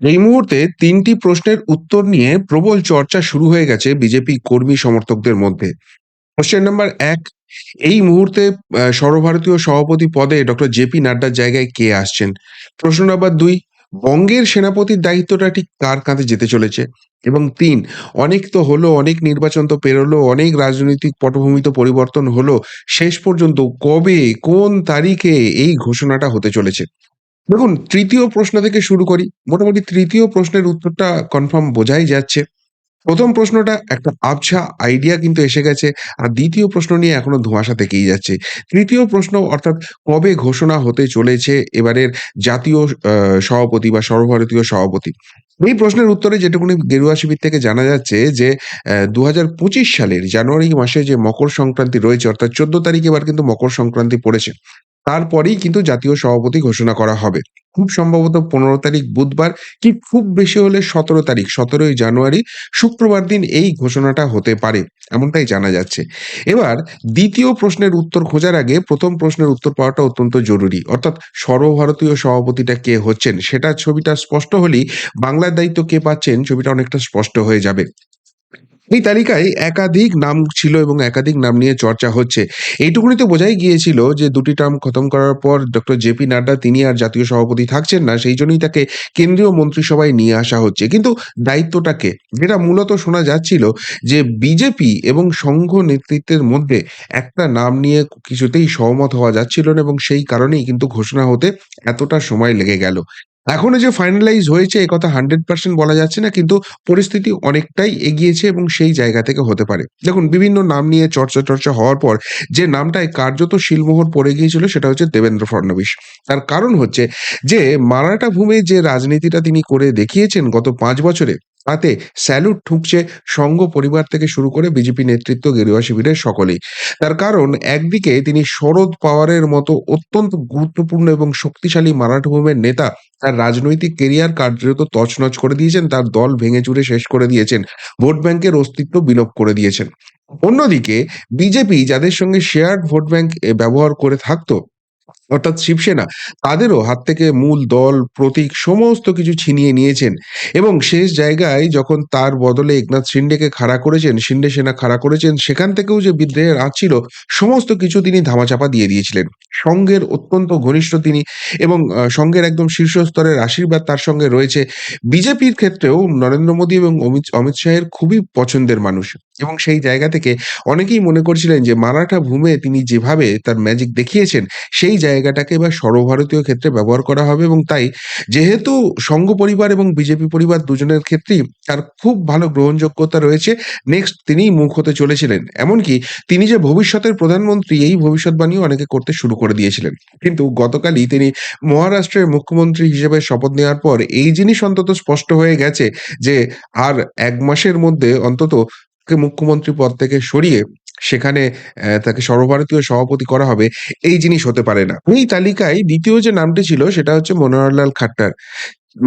এই মুহূর্তে ৩টি প্রশ্নের উত্তর নিয়ে প্রবল চর্চা শুরু হয়ে গেছে বিজেপি কর্মী সমর্থকদের মধ্যে। কোয়েশ্চেন নাম্বার ১, এই মুহূর্তে সর্বভারতীয় সভাপতি পদে ডক্টর জেপি নাড্ডার জায়গায় কে আসছেন? প্রশ্ন নাম্বার ২, বঙ্গের সেনাপতির দায়িত্বটা ঠিক কার কাঁধে যেতে চলেছে? এবং ৩, অনেক তো হলো, অনেক নির্বাচন তো পেরোলো, অনেক রাজনৈতিক পটভূমি তো পরিবর্তন হলো। শেষ পর্যন্ত কবে, কোন তারিখে এই ঘোষণাটা হতে চলেছে? দেখুন, ৩য় প্রশ্ন থেকে শুরু করি। মোটামুটি ৩য় প্রশ্নের উত্তরটা কনফার্ম বোঝাই যাচ্ছে। ১ম প্রশ্নটা একটা আবছা আইডিয়া কিন্তু এসে গেছে। আর ২য় প্রশ্ন নিয়ে এখনো ধোঁয়াশা থেকেই যাচ্ছে। ৩য় প্রশ্ন অর্থাৎ কবে ঘোষণা হতে চলেছে এবারের জাতীয় সভাপতি বা সর্বভারতীয় সভাপতি? এই প্রশ্নের উত্তরে যেটুকুনি গেরুয়া শিবির থেকে জানা যাচ্ছে যে ২০২৫ সালের জানুয়ারি মাসে যে মকর সংক্রান্তি রয়েছে অর্থাৎ ১৪ তারিখ এবার কিন্তু মকর সংক্রান্তি পড়েছে। তারপরেই কিন্তু জাতীয় সভাপতি ঘোষণা করা হবে। খুব সম্ভবত ১৫ তারিখ বুধবার, কি খুব বেশি হলে ১৭ তারিখ ১৭ই জানুয়ারি শুক্রবার দিন এই ঘোষণাটা হতে পারে। এমনটাই জানা যাচ্ছে। এবার ২য় প্রশ্নের উত্তর খোঁজার আগে ১ম প্রশ্নের উত্তর পাওয়াটা অত্যন্ত জরুরি। অর্থাৎ সর্বভারতীয় সভাপতিটা কে হচ্ছেন সেটা ছবিটা স্পষ্ট হলেই বাংলার দায়িত্ব কে পাচ্ছেন ছবিটা অনেকটা স্পষ্ট হয়ে যাবে। এই তালিকায় একাধিক নাম ছিল এবং একাধিক নাম নিয়ে চর্চা হচ্ছে। এইটুকুনি তো বোঝাই গিয়েছিল যে ২ টি টার্ম খতম করার পর ডক্টর জেপি নাড্ডা তিনি আর জাতীয় সভাপতি থাকছেন না। সেইজন্যই তাকে কেন্দ্রীয় মন্ত্রিসভায় নিয়ে আসা হচ্ছে। কিন্তু দায়িত্বটা কে? যেটা মূলত শোনা যাচ্ছিল যে বিজেপি এবং সংঘ নেতৃত্বের মধ্যে একটা নাম নিয়ে কিছুতেই সহমত হওয়া যাচ্ছিল না এবং সেই কারণেই কিন্তু ঘোষণা হতে এতটা সময় লেগে গেল। এখনো যে ফাইনালাইজ হয়েছে একথা 100% বলা যাচ্ছে না, কিন্তু পরিস্থিতি অনেকটাই এগিয়েছে এবং সেই জায়গা থেকে হতে পারে। দেখুন, বিভিন্ন নাম নিয়ে চর্চা হওয়ার পর যে নামটায় কার্যত শিলমোহর পড়ে গিয়েছিল সেটা হচ্ছে দেবেন্দ্র ফডনবিস। তার কারণ হচ্ছে যে মারাঠা ভূমে যে রাজনীতিটা তিনি করে দেখিয়েছেন গত ৫ বছরে, তাতে স্যালুট ঠুকছে সংঘ পরিবার থেকে শুরু করে বিজেপি নেতৃত্ব, গেরুয়া শিবিরের সকলেই। তার কারণ একদিকে তিনি শরদ পাওয়ারের মতো অত্যন্ত গুরুত্বপূর্ণ এবং শক্তিশালী মারাঠা ভূমের নেতা তার রাজনৈতিক কেরিয়ার কার্যত তছনছ করে দিয়েছেন, তার দল ভেঙে-চুরে শেষ করে দিয়েছেন। ভোট ব্যাংকের অস্তিত্ব বিলোপ করে দিয়েছেন। অন্যদিকে বিজেপি যাদের সঙ্গে শেয়ার্ড ভোট ব্যাংক ব্যবহার করে থাকতো অর্থাৎ শিবসেনা, তাদেরও হাত থেকে মূল দল, প্রতীক সমস্ত কিছু ছিনিয়ে নিয়েছেন এবং শেষ জায়গায় যখন তার বদলে একনাথ শিন্ডেকে খাড়া করেছেন, শিন্ডে সেনা খাড়া করেছেন, সেখান থেকেও যে বিদ্রোহের আঁচ ছিল সমস্ত কিছু তিনি ধামাচাপা দিয়ে দিয়েছিলেন। সঙ্ঘের অত্যন্ত ঘনিষ্ঠ তিনি এবং সঙ্ঘের একদম শীর্ষস্তরের আশীর্বাদ তার সঙ্গে রয়েছে। বিজেপির ক্ষেত্রেও নরেন্দ্র মোদী এবং অমিত শাহের খুবই পছন্দের মানুষ এবং সেই জায়গা থেকে অনেকেই মনে করছিলেন যে মারাঠা ভূমে তিনি যেভাবে তার ম্যাজিক দেখিয়েছেন সেই জায়গাটাকে এবার সর্বভারতীয় ক্ষেত্রে ব্যবহার করা হবে এবং তাই যেহেতু সংঘ পরিবার এবং বিজেপি পরিবার দুজনের ক্ষেত্রেই তার খুব ভালো গ্রহণযোগ্যতা রয়েছে, নেক্সট তিনিই মুখ হতে চলেছিলেন। এমনকি তিনি যে ভবিষ্যতের প্রধানমন্ত্রী এই ভবিষ্যৎবাণীও অনেকে করতে শুরু করে দিয়েছিলেন। কিন্তু গতকালই তিনি মহারাষ্ট্রের মুখ্যমন্ত্রী হিসেবে শপথ নেওয়ার পর এই জিনিস অন্তত স্পষ্ট হয়ে গেছে যে আর ১ মাসের মধ্যে অন্তত তাকে মুখ্যমন্ত্রী পদ থেকে সরিয়ে সেখানে তাকে সর্বভারতীয় সভাপতি করা হবে, এই জিনিস হতে পারে না। এই তালিকায় ২য় যে নামটি ছিল সেটা হচ্ছে মনোহরলাল খাট্টার।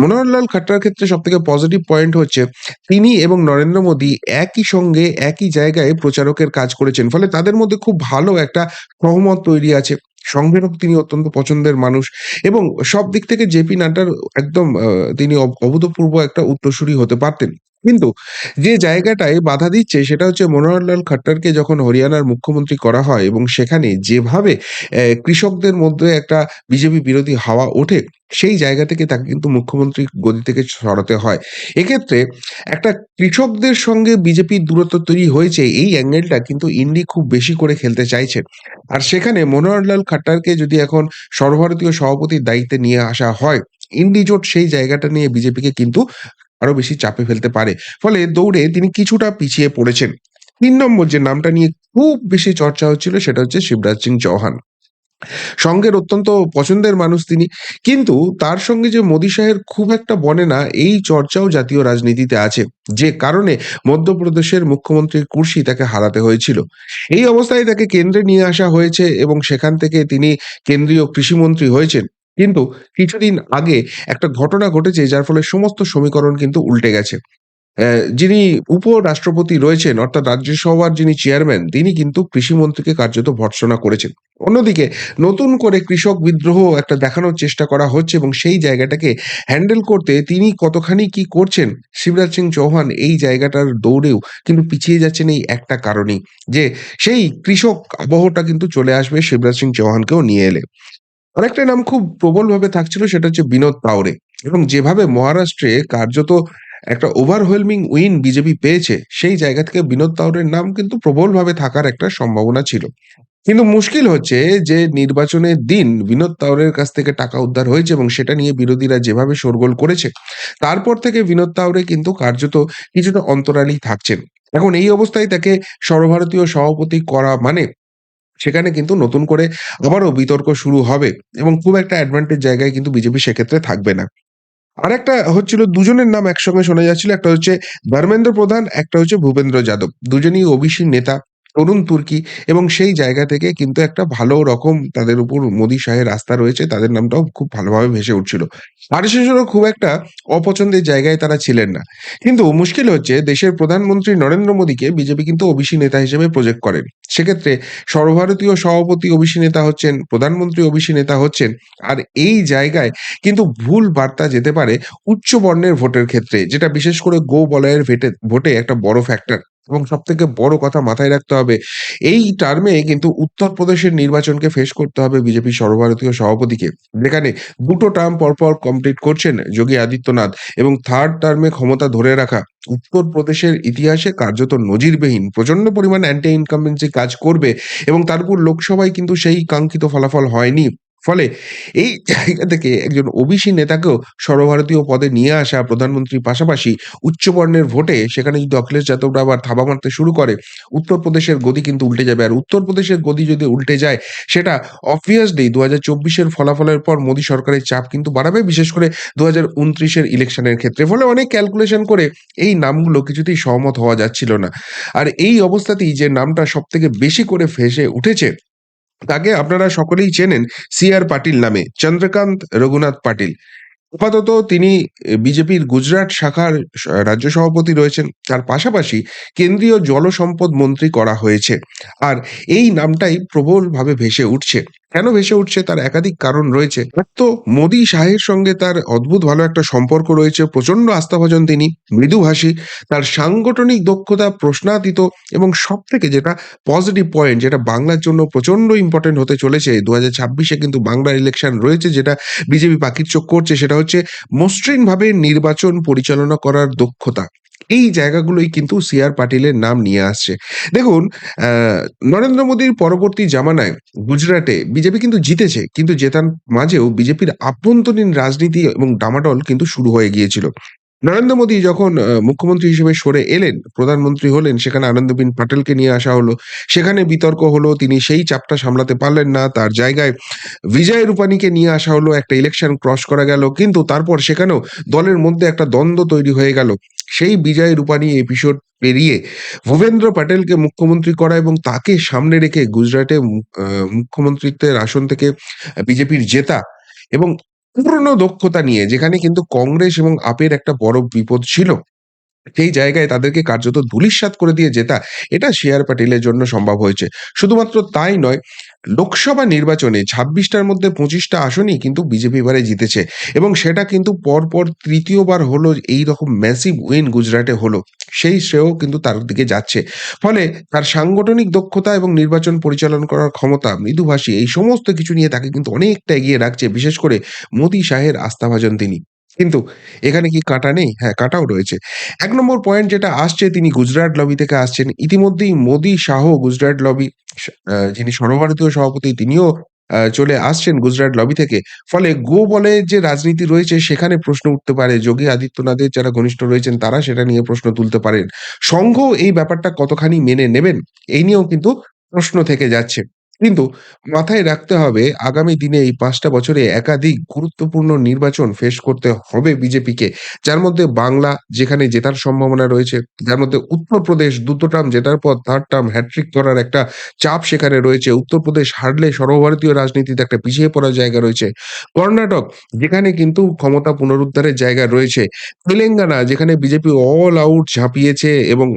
মনোহরলাল খাট্টার ক্ষেত্রে সবথেকে পজিটিভ পয়েন্ট হচ্ছে তিনি এবং নরেন্দ্র মোদী একই সঙ্গে একই জায়গায় প্রচারকের কাজ করেছেন। ফলে তাদের মধ্যে খুব ভালো একটা সহমত তৈরি আছে। সংঘেরও তিনি অত্যন্ত পছন্দের মানুষ এবং সব দিক থেকে জেপি নাড্ডার একদম তিনি অভূতপূর্ব একটা উত্তরসূরি হতে পারতেন। কিন্তু যে জায়গাটায় বাধা দিচ্ছে সেটা হচ্ছে মনোহরলাল খাট্টারকে যখন হরিয়ানার মুখ্যমন্ত্রী করা হয় এবং সেখানে যেভাবে কৃষকদের মধ্যে একটা বিজেপি বিরোধী হাওয়া ওঠে, সেই জায়গা থেকে তাকে কিন্তু মুখ্যমন্ত্রী গদি থেকে সরাতে হয়। এক্ষেত্রে একটা কৃষকদের সঙ্গে বিজেপির দূরত্ব তৈরি হয়েছে, এই অ্যাঙ্গেলটা কিন্তু ইন্ডি খুব বেশি করে খেলতে চাইছে। আর সেখানে মনোহরলাল খাট্টারকে যদি এখন সর্বভারতীয় সভাপতির দায়িত্বে নিয়ে আসা হয়, ইন্ডি জোট সেই জায়গাটা নিয়ে বিজেপিকে কিন্তু আরো বেশি চাপে ফেলতে পারে। ফলে দৌড়ে তিনি কিছুটা পিছিয়ে পড়েছেন। ৩ নম্বর যে নামটা নিয়ে খুব বেশি চর্চা হচ্ছিল সেটা হচ্ছে শিবরাজ সিং চৌহান। সঙ্ঘের অত্যন্ত পছন্দের মানুষ তিনি। কিন্তু তার সঙ্গে যে মোদি শাহের খুব একটা বনে না এই চর্চাও জাতীয় রাজনীতিতে আছে। যে কারণে মধ্যপ্রদেশের মুখ্যমন্ত্রীর কুর্সি তাকে হারাতে হয়েছিল। এই অবস্থায় তাকে কেন্দ্রে নিয়ে আসা হয়েছে এবং সেখান থেকে তিনি কেন্দ্রীয় কৃষিমন্ত্রী হয়েছেন। কিন্তু কিছুদিন আগে একটা ঘটনা ঘটেছে যার ফলে সমস্ত সমীকরণ কিন্তু উল্টে গেছে। যিনি উপরাষ্ট্রপতি রয়েছেন অর্থাৎ রাজ্যসভার যিনি চেয়ারম্যান তিনি কিন্তু কৃষিমন্ত্রীকে কার্যত ভর্ৎসনা করেছেন। অন্যদিকে নতুন করে কৃষক বিদ্রোহ একটা দেখানোর চেষ্টা করা হচ্ছে এবং সেই জায়গাটাকে হ্যান্ডেল করতে তিনি কতখানি কি করছেন, শিবরাজ সিং চৌহান এই জায়গাটার দৌড়েও কিন্তু পিছিয়ে যাচ্ছেন এই একটা কারণেই যে সেই কৃষক আবহটা কিন্তু চলে আসবে শিবরাজ সিং চৌহানকেও নিয়ে এলে। আরেকটা নাম খুব প্রবলভাবে থাকছিল সেটা হচ্ছে বিনোদ তাওরে এবং যেভাবে মহারাষ্ট্রে কার্যত একটা ওভারওয়েলমিং উইন বিজেপি পেয়েছে, সেই জায়গা থেকে বিনোদ তাওরের নাম কিন্তু প্রবলভাবে থাকার একটা সম্ভাবনা ছিল। কিন্তু মুশকিল হচ্ছে যে নির্বাচনের দিন বিনোদ তাওরের কাছ থেকে টাকা উদ্ধার হয়েছে এবং সেটা নিয়ে বিরোধীরা যেভাবে শোরগোল করেছে, তারপর থেকে বিনোদ তাওরে কিন্তু কার্যত কিছুটা অন্তরালেই থাকছেন। এখন এই অবস্থায় তাকে সর্বভারতীয় সভাপতি করা মানে সেখানে কিন্তু নতুন করে আবারও বিতর্ক শুরু হবে এবং খুব একটা অ্যাডভান্টেজ জায়গায় কিন্তু বিজেপি সেক্ষেত্রে থাকবে না। আরেকটা হচ্ছিল দুজনের নাম একসঙ্গে শোনা যাচ্ছিল। একটা হচ্ছে ধর্মেন্দ্র প্রধান, একটা হচ্ছে ভূপেন্দ্র যাদব। দুজনেই ওবিসি নেতা, তরুণ তুর্কি এবং সেই জায়গা থেকে কিন্তু একটা ভালো রকম তাদের উপর মোদী শাহের আস্থা রয়েছে। তাদের নামটাও খুব ভালোভাবে ভেসে উঠছিল। আরএসএসেরও খুব একটা অপছন্দের জায়গায় তারা ছিলেন না। কিন্তু মুশকিল হচ্ছে দেশের প্রধানমন্ত্রী নরেন্দ্র মোদীকে বিজেপি কিন্তু ওবিসি নেতা হিসেবে প্রজেক্ট করেন। সেক্ষেত্রে সর্বভারতীয় সভাপতি ওবিসি নেতা হচ্ছেন, প্রধানমন্ত্রী ওবিসি নেতা হচ্ছেন। আর এই জায়গায় কিন্তু ভুল বার্তা যেতে পারে উচ্চ বর্ণের ভোটের ক্ষেত্রে, যেটা বিশেষ করে গো বলয়ের ভোটে একটা বড় ফ্যাক্টর। এবং সবথেকে বড় কথা মাথায় রাখতে হবে, এই টার্মে কিন্তু উত্তরপ্রদেশের নির্বাচনকে ফেস করতে হবে বিজেপির সর্বভারতীয় সভাপতিকে। যেখানে ২ টো টার্ম পরপর কমপ্লিট করছেন যোগী আদিত্যনাথ এবং 3rd টার্মে ক্ষমতা ধরে রাখা উত্তরপ্রদেশের ইতিহাসে কার্যত নজিরবিহীন প্রচন্ড পরিমাণ অ্যান্টি ইনকামবেন্সি কাজ করবে এবং তারপর লোকসভায় কিন্তু সেই কাঙ্ক্ষিত ফলাফল হয়নি। ফলে এই জায়গা থেকে একজন ওবিসি নেতাকেও সর্বভারতীয় পদে নিয়ে আসা প্রধানমন্ত্রীর পাশাপাশি উচ্চবর্ণের ভোটে সেখানে যদি অখিলেশ যাদবরা আবার থাবা মারতে শুরু করে, উত্তরপ্রদেশের গদি কিন্তু উল্টে যাবে। আর উত্তরপ্রদেশের গদি যদি উল্টে যায়, সেটা obviously ২০২৪ এর ফলাফলের পর মোদী সরকারের চাপ কিন্তু বাড়াবে, বিশেষ করে ২০২৯ এর ইলেকশনের ক্ষেত্রে। ফলে অনেক ক্যালকুলেশন করে এই নামগুলো কিছুতেই সহমত হওয়া যাচ্ছিল না। আর এই অবস্থাতেই যে নামটা সবথেকে বেশি করে ভেসে উঠেছে তাকে আপনারা সকলেই চেনেন সি.আর. পাটিল নামে, চন্দ্রকান্ত রঘুনাথ পাটিল। আপাতত তিনি বিজেপির গুজরাট শাখার রাজ্য সভাপতি রয়েছেন। তার পাশাপাশি কেন্দ্রীয় জলসম্পদ মন্ত্রী করা হয়েছে। আর এই নামটাই প্রবলভাবে ভেসে উঠছে। কেন ভেসে উঠছে তার একাধিক কারণ রয়েছে। এক তো মোদী শাহের সঙ্গে তার অদ্ভুত ভালো একটা সম্পর্ক রয়েছে। প্রচন্ড আস্থাভাজন তিনি, মৃদুভাষী, তার সাংগঠনিক দক্ষতা প্রশ্নাতীত এবং সবথেকে যেটা পজিটিভ পয়েন্ট যেটা বাংলার জন্য প্রচন্ড ইম্পোর্টেন্ট হতে চলেছে, ২০২৬ এ কিন্তু বাংলার ইলেকশন রয়েছে যেটা বিজেপি পাখির চোখ করছে, সেটা হচ্ছে মসৃণভাবে নির্বাচন পরিচালনা করার দক্ষতা। এই জায়গাগুলোই কিন্তু সি.আর. পাটিলের নাম নিয়ে আসছে। দেখুন, আ নরেন্দ্র মোদীর পরবর্তী জামানায় গুজরাটে বিজেপি কিন্তু জিতেছে। কিন্তু জেতার মাঝেও বিজেপির আভ্যন্তরীণ রাজনীতি এবং ডামাডোল কিন্তু শুরু হয়ে গিয়েছিল। নরেন্দ্র মোদী যখন মুখ্যমন্ত্রী হিসেবে সরে এলেন, প্রধানমন্ত্রী হলেন, সেখানে আনন্দবেন প্যাটেলকে নিয়ে আসা হলো। সেখানে বিতর্ক হলো, তিনি সেই চাপটা সামলাতে পারলেন না। তার জায়গায় বিজয় রূপানীকে নিয়ে আসা হলো, একটা ইলেকশন ক্রস করা গেল। কিন্তু তারপর সেখানেও দলের মধ্যে একটা দ্বন্দ্ব তৈরি হয়ে গেল। সেই বিজয় রূপানী এপিসোড পেরিয়ে ভূপেন্দ্র প্যাটেলকে মুখ্যমন্ত্রী করা এবং তাকে সামনে রেখে গুজরাটে মুখ্যমন্ত্রিত্বের আসন থেকে বিজেপির জেতা এবং পুরনো দক্ষতা নিয়ে, যেখানে কিন্তু কংগ্রেস এবং আপের একটা বড় বিপদ ছিল। সেই জায়গায় তাদেরকে কার্যত ধূলিসাৎ করে দিয়ে জেতা, এটা সি.আর. প্যাটেলের জন্য সম্ভব হয়েছে। শুধুমাত্র তাই নয়, লোকসভা নির্বাচনে ২৬ টার মধ্যে ২৫ টা আসনই কিন্তু বিজেপি এবারে জিতেছে এবং সেটা কিন্তু পরপর ৩য় বার হলো এইরকম ম্যাসিভ উইন গুজরাটে হলো। সেই শ্রেয় কিন্তু তার দিকে যাচ্ছে। ফলে তার সাংগঠনিক দক্ষতা এবং নির্বাচন পরিচালনা করার ক্ষমতা, মৃদুভাষী, এই সমস্ত কিছু নিয়ে তাকে কিন্তু অনেকটা এগিয়ে রাখছে, বিশেষ করে মোদী শাহের আস্থাভাজন তিনি। কিন্তু এখানে কি কাঁটা নেই? হ্যাঁ, কাঁটাও রয়েছে। ১ নম্বর পয়েন্ট যেটা আসছে, তিনি গুজরাট লবি থেকে আসছেন। ইতিমধ্যেই মোদী শাহ গুজরাট লবি যিনি সর্বভারতীয় সভাপতি তিনিও চলে আসছেন গুজরাট লবি থেকে। ফলে গো বলে যে রাজনীতি রয়েছে সেখানে প্রশ্ন উঠতে পারে। যোগী আদিত্যনাথের যারা ঘনিষ্ঠ রয়েছেন তারা সেটা নিয়ে প্রশ্ন তুলতে পারেন। সংঘ এই ব্যাপারটা কতখানি মেনে নেবেন? এই নিয়েও কিন্তু প্রশ্ন থেকে যাচ্ছে। কিন্তু মাথায় রাখতে হবে আগামী দিনে এই ৫ টা বছরে একাধিক গুরুত্বপূর্ণ নির্বাচন ফেস করতে হবে বিজেপিকে। যার মধ্যে বাংলা যেখানে জেতার সম্ভাবনা রয়েছে, যার মধ্যে উত্তরপ্রদেশ ২ টো টার্ম জেতার পর ৩rd টার্ম হ্যাট্রিক করার একটা চাপ সেখানে রয়েছে। উত্তরপ্রদেশ হারলে সর্বভারতীয় রাজনীতিতে একটা পিছিয়ে পড়ার জায়গা রয়েছে। কর্ণাটক যেখানে কিন্তু ক্ষমতা পুনরুদ্ধারের জায়গা রয়েছে। তেলেঙ্গানা যেখানে বিজেপি অল আউট ঝাঁপিয়েছে এবং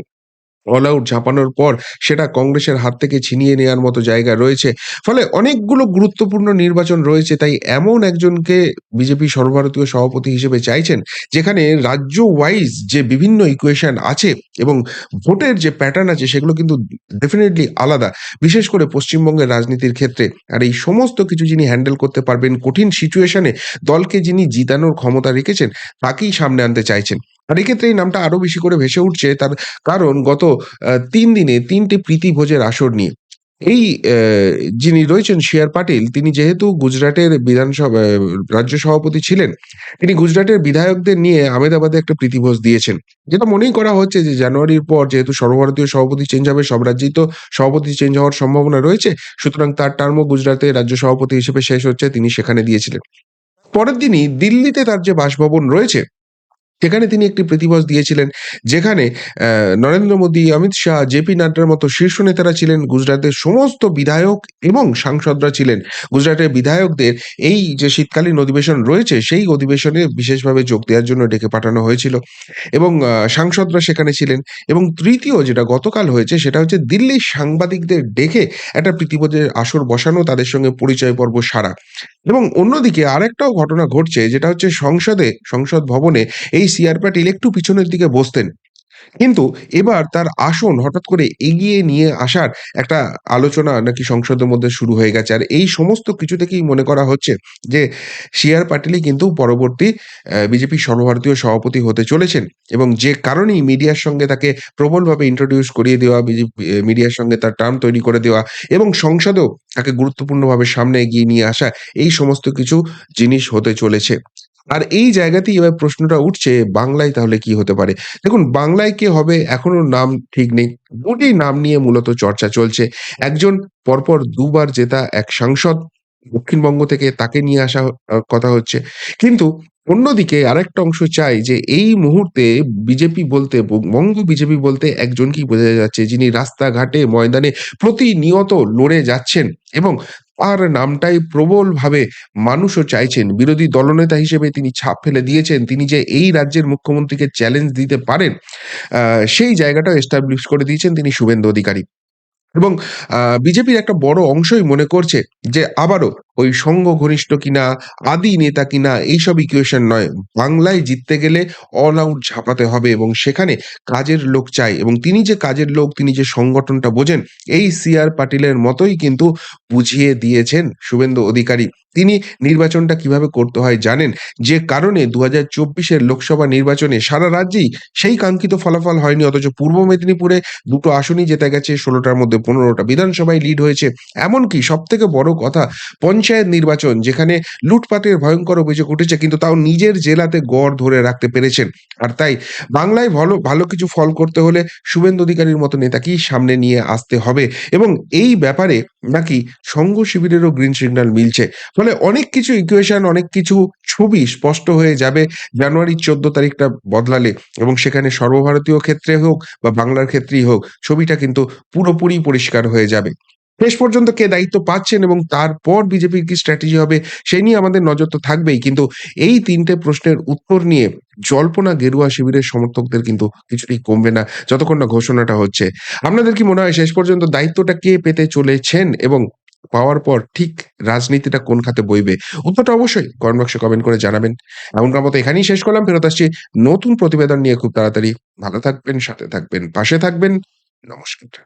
অল আউট ঝাঁপানোর পর সেটা কংগ্রেসের হাত থেকে ছিনিয়ে নেয়ার মতো জায়গা রয়েছে। ফলে অনেকগুলো গুরুত্বপূর্ণ নির্বাচন রয়েছে। তাই এমন একজনকে বিজেপি সর্বভারতীয় সভাপতি হিসেবে চাইছেন, যেখানে রাজ্য ওয়াইজ যে বিভিন্ন ইকুয়েশন আছে এবং ভোটের যে প্যাটার্ন আছে সেগুলো কিন্তু ডেফিনিটলি আলাদা। বিশেষ করে পশ্চিমবঙ্গের রাজনীতির ক্ষেত্রে। আর এই সমস্ত কিছু যিনি হ্যান্ডেল করতে পারবেন, কঠিন সিচুয়েশনে দলকে যিনি জিতানোর ক্ষমতা রেখেছেন, তাকেই সামনে আনতে চাইছেন। আর এক্ষেত্রে এই নামটা আরো বেশি করে ভেসে উঠছে তার কারণ গত ৩ দিনে ৩ টে প্রীতিভোজের আসর নিয়ে। এই যিনি রয়েছেন সি.আর. পাটিল তিনি যেহেতু গুজরাটের রাজ্য সভাপতি ছিলেন, তিনি গুজরাটের বিধায়কদের নিয়ে আহমেদাবাদে একটা প্রীতিভোজ দিয়েছেন। যেটা মনেই করা হচ্ছে যে জানুয়ারির পর যেহেতু সর্বভারতীয় সভাপতি চেঞ্জ হবে, সব রাজ্যেই তো সভাপতি চেঞ্জ হওয়ার সম্ভাবনা রয়েছে। সুতরাং তার টার্মও গুজরাতে রাজ্য সভাপতি হিসেবে শেষ হচ্ছে, তিনি সেখানে দিয়েছিলেন। পরের দিনই দিল্লিতে তার যে বাসভবন রয়েছে সেখানে তিনি একটি প্রীতিভোজ দিয়েছিলেন। যেখানে নরেন্দ্র মোদী, অমিত শাহ, জে.পি. নাড্ডার মতো শীর্ষ নেতারা ছিলেন, গুজরাটের সমস্ত বিধায়ক এবং সাংসদরা ছিলেন। গুজরাটের বিধায়কদের এই যে শীতকালীন অধিবেশন রয়েছে, সেই অধিবেশনে বিশেষভাবে যোগ দেওয়ার জন্য ডেকে পাঠানো হয়েছিল এবং সাংসদরা সেখানে ছিলেন এবং তৃতীয় যেটা গতকাল হয়েছে সেটা হচ্ছে দিল্লির সাংবাদিকদের ডেকে একটা প্রীতিভোজের আসর বসানো, তাদের সঙ্গে পরিচয় পর্ব সারা। এবং অন্যদিকে আরেকটাও ঘটনা ঘটছে যেটা হচ্ছে সংসদ ভবনে এই সি.আর. প্যাটিল একটু পিছনের দিকে বসতেন। কিন্তু এবার তার আসন হঠাৎ করে এগিয়ে নিয়ে আসার একটা আলোচনা নাকি সংসদের মধ্যে শুরু হয়ে গেছে। আর এই সমস্ত কিছু থেকেই মনে করা হচ্ছে যে সি.আর. প্যাটেলই কিন্তু পরবর্তী বিজেপির সর্বভারতীয় সভাপতি হতে চলেছেন এবং যে কারণেই মিডিয়ার সঙ্গে তাকে প্রবলভাবে ইন্ট্রোডিউস করিয়ে দেওয়া, মিডিয়ার সঙ্গে তার টার্ম তৈরি করে দেওয়া এবং সংসদেও তাকে গুরুত্বপূর্ণভাবে সামনে এগিয়ে নিয়ে আসা, এই সমস্ত কিছু জিনিস হতে চলেছে। আর এই জায়গাতেই এবার প্রশ্নটা উঠছে বাংলায় তাহলে কি হতে পারে? দেখুন বাংলায় কে হবে এখনো নাম ঠিক নেই। ২ টি নাম নিয়ে মূলত চর্চা চলছে। একজন পরপর ২ বার জেতা এক সাংসদ দক্ষিণবঙ্গ থেকে, তাকে নিয়ে আসা কথা হচ্ছে। কিন্তু অন্যদিকে আরেকটা অংশ চায় যে এই মুহূর্তে বিজেপি বলতে বঙ্গ বিজেপি বলতে একজনকেই বোঝা যাচ্ছে যিনি রাস্তাঘাটে ময়দানে প্রতিনিয়ত লড়ে যাচ্ছেন এবং তার নামটাই প্রবলভাবে মানুষও চাইছেন। বিরোধী দলনেতা হিসেবে তিনি ছাপ ফেলে দিয়েছেন। তিনি যে এই রাজ্যের মুখ্যমন্ত্রীকে চ্যালেঞ্জ দিতে পারেন, আ সেই জায়গাটাও এস্টাবলিশ করে দিয়েছেন তিনি শুভেন্দু অধিকারী। এবং বিজেপির একটা বড় অংশই মনে করছে যে আবারও ওই সংঘ ঘনিষ্ঠ কিনা, আদি নেতা কিনা এইসব ইকুয়েশন নয়। বাংলায় জিততে গেলে অল আউট ঝাঁপাতে হবে এবং সেখানে কাজের লোক চাই এবং তিনি যে কাজের লোক, তিনি যে সংগঠনটা বোঝেন, এই সি.আর. পাটিলের মতোই কিন্তু বুঝিয়ে দিয়েছেন শুভেন্দু অধিকারী। তিনি নির্বাচনটা কিভাবে করতে হয় জানেন। যে কারণে ২০২৪ এর লোকসভা নির্বাচনে সারা রাজ্যেই সেই কাঙ্ক্ষিত ফলাফল হয়নি। অথচ পূর্ব মেদিনীপুরে ২ টো আসনই জেতা গেছে, ১৬ টার মধ্যে ১৫ টা বিধানসভায় লিড হয়েছে। এমনকি সবথেকে বড় কথা পঞ্চায়েত নির্বাচন যেখানে লুটপাটের ভয়ংকর অভিযোগ উঠেছে কিন্তু তাও নিজের জেলাতে গড় ধরে রাখতে পেরেছেন। আর তাই বাংলায় ভালো কিছু ফল করতে হলে শুভেন্দু অধিকারীর মতো নেতাকেই সামনে নিয়ে আসতে হবে এবং এই ব্যাপারে নাকি সংঘ শিবিরেরও গ্রিন সিগন্যাল মিলছে। ফলে অনেক কিছু ইকুয়েশন, অনেক কিছু ছবি স্পষ্ট হয়ে যাবে জানুয়ারির ১৪ তারিখটা বদলালে এবং সেখানে সর্বভারতীয় ক্ষেত্রে হোক বা বাংলার ক্ষেত্রেই হোক, ছবিটা কিন্তু পুরোপুরি পরিষ্কার হয়ে যাবে। শেষ পর্যন্ত কে দায়িত্ব পাচ্ছেন এবং তারপর বিজেপির কি স্ট্র্যাটেজি হবে সেই নিয়ে আমাদের নজর তো থাকবেই। কিন্তু এই ৩ টে প্রশ্নের উত্তর নিয়ে জল্পনা গেরুয়া শিবিরের সমর্থকদের কিন্তু কিছুতেই কমবে না যতক্ষণ না ঘোষণাটা হচ্ছে। আপনাদের কি মনে হয় শেষ পর্যন্ত দায়িত্বটা কে পেতে চলেছেন এবং পাওয়ার পর ঠিক রাজনীতিটা কোন খাতে বইবে? উত্তরটা অবশ্যই কমেন্ট বক্সে কমেন্ট করে জানাবেন। এখনকার মতো এখানেই শেষ করলাম। ফেরত আসছি নতুন প্রতিবেদন নিয়ে খুব তাড়াতাড়ি। ভালো থাকবেন, সাথে থাকবেন, পাশে থাকবেন। নমস্কার।